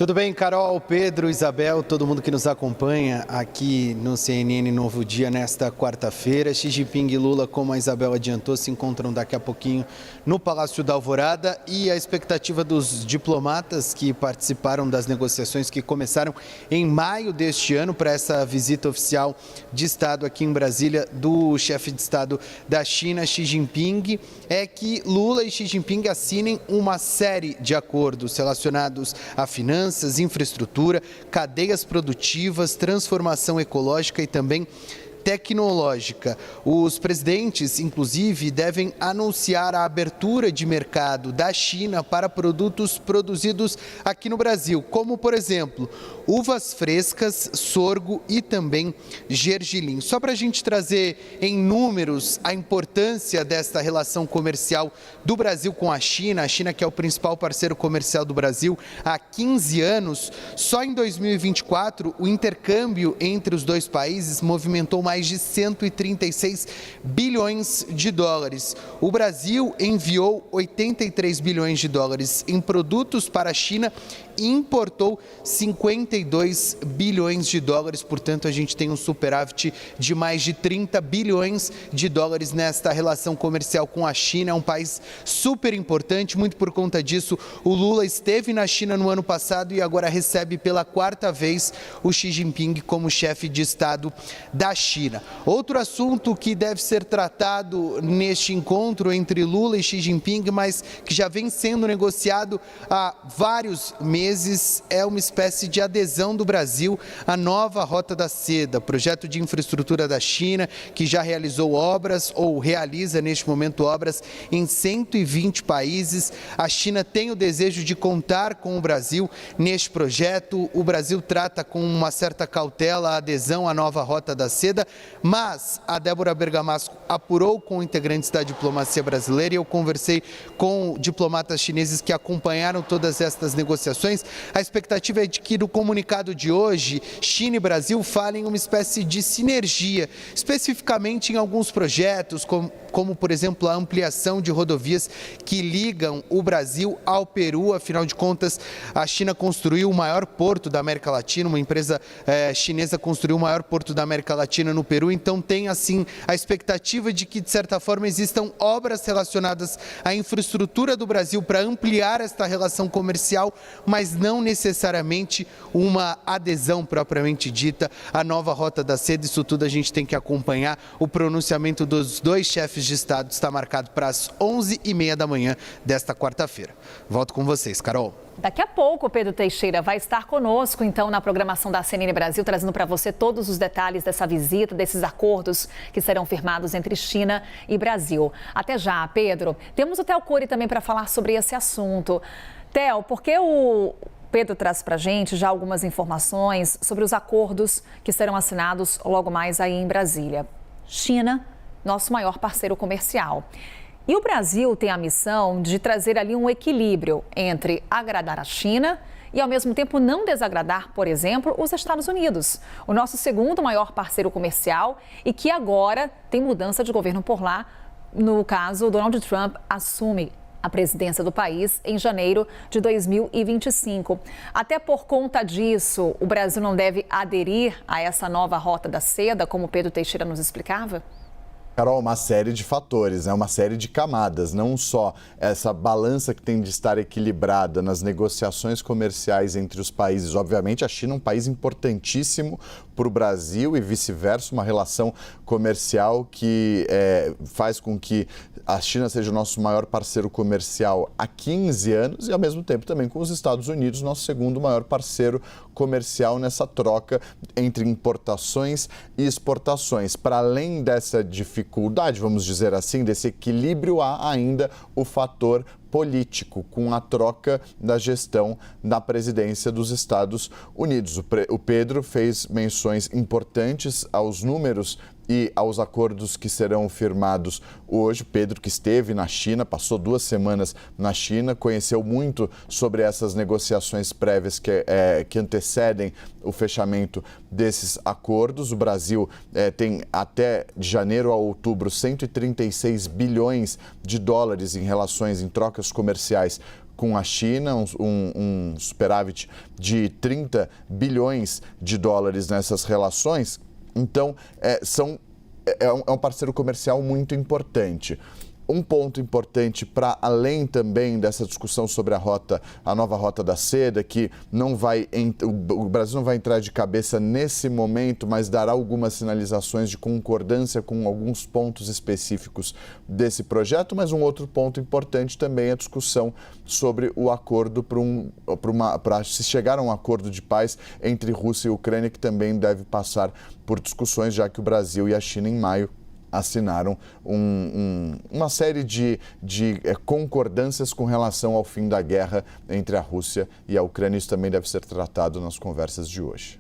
Tudo bem, Carol, Pedro, Isabel, todo mundo que nos acompanha aqui no CNN Novo Dia nesta quarta-feira. Xi Jinping e Lula, como a Isabel adiantou, se encontram daqui a pouquinho no Palácio da Alvorada e a expectativa dos diplomatas que participaram das negociações que começaram em maio deste ano para essa visita oficial de Estado aqui em Brasília do chefe de Estado da China, Xi Jinping, é que Lula e Xi Jinping assinem uma série de acordos relacionados a finanças, infraestrutura, cadeias produtivas, transformação ecológica e também tecnológica. Os presidentes, inclusive, devem anunciar a abertura de mercado da China para produtos produzidos aqui no Brasil, como, por exemplo, uvas frescas, sorgo e também gergelim. Só para a gente trazer em números a importância desta relação comercial do Brasil com a China que é o principal parceiro comercial do Brasil há 15 anos, só em 2024 o intercâmbio entre os dois países movimentou mais de 136 bilhões de dólares. O Brasil enviou 83 bilhões de dólares em produtos para a China e importou 52 bilhões de dólares, portanto a gente tem um superávit de mais de 30 bilhões de dólares nesta relação comercial com a China. É um país super importante, muito por conta disso o Lula esteve na China no ano passado e agora recebe pela quarta vez o Xi Jinping como chefe de Estado da China. Outro assunto que deve ser tratado neste encontro entre Lula e Xi Jinping, mas que já vem sendo negociado há vários meses, é uma espécie de adesão do Brasil à nova Rota da Seda, projeto de infraestrutura da China, que já realizou obras ou realiza neste momento obras em 120 países. A China tem o desejo de contar com o Brasil neste projeto. O Brasil trata com uma certa cautela a adesão à nova Rota da Seda, mas a Débora Bergamasco apurou com integrantes da diplomacia brasileira e eu conversei com diplomatas chineses que acompanharam todas estas negociações. A expectativa é de que no comunicado de hoje, China e Brasil falem uma espécie de sinergia, especificamente em alguns projetos, como por exemplo a ampliação de rodovias que ligam o Brasil ao Peru. Afinal de contas, a China construiu o maior porto da América Latina, uma empresa chinesa construiu o maior porto da América Latina no Peru, então tem assim a expectativa de que de certa forma existam obras relacionadas à infraestrutura do Brasil para ampliar esta relação comercial, mas não necessariamente uma adesão propriamente dita à nova Rota da Seda. Isso tudo a gente tem que acompanhar. O pronunciamento dos dois chefes de Estado está marcado para as 11h30 da manhã desta quarta-feira. Volto com vocês, Carol. Daqui a pouco o Pedro Teixeira vai estar conosco, então, na programação da CNN Brasil, trazendo para você todos os detalhes dessa visita, desses acordos que serão firmados entre China e Brasil. Até já, Pedro. Temos o Theo Cury também para falar sobre esse assunto. Theo, por que o Pedro traz para a gente já algumas informações sobre os acordos que serão assinados logo mais aí em Brasília? China, nosso maior parceiro comercial. E o Brasil tem a missão de trazer ali um equilíbrio entre agradar a China e, ao mesmo tempo, não desagradar, por exemplo, os Estados Unidos, o nosso segundo maior parceiro comercial e que agora tem mudança de governo por lá. No caso, Donald Trump assume a presidência do país em janeiro de 2025. Até por conta disso, o Brasil não deve aderir a essa nova Rota da Seda, como o Pedro Teixeira nos explicava? Carol, uma série de fatores, uma série de camadas, não só essa balança que tem de estar equilibrada nas negociações comerciais entre os países. Obviamente, a China é um país importantíssimo para o Brasil e vice-versa, uma relação comercial que faz com que a China seja o nosso maior parceiro comercial há 15 anos e, ao mesmo tempo, também com os Estados Unidos, nosso segundo maior parceiro comercial nessa troca entre importações e exportações. Para além dessa dificuldade, vamos dizer assim, desse equilíbrio, há ainda o fator político, com a troca da gestão na presidência dos Estados Unidos. O Pedro fez menções importantes aos números e aos acordos que serão firmados hoje. Pedro, que esteve na China, passou 2 semanas na China, conheceu muito sobre essas negociações prévias que antecedem o fechamento desses acordos. O Brasil tem até de janeiro a outubro 136 bilhões de dólares em relações, em trocas comerciais com a China, um superávit de 30 bilhões de dólares nessas relações. Então, é um parceiro comercial muito importante. Um ponto importante para além também dessa discussão sobre a nova rota da seda, que o Brasil não vai entrar de cabeça nesse momento, mas dará algumas sinalizações de concordância com alguns pontos específicos desse projeto. Mas um outro ponto importante também é a discussão sobre o acordo para se chegar a um acordo de paz entre Rússia e Ucrânia, que também deve passar por discussões, já que o Brasil e a China em maio assinaram uma série de concordâncias com relação ao fim da guerra entre a Rússia e a Ucrânia. Isso também deve ser tratado nas conversas de hoje.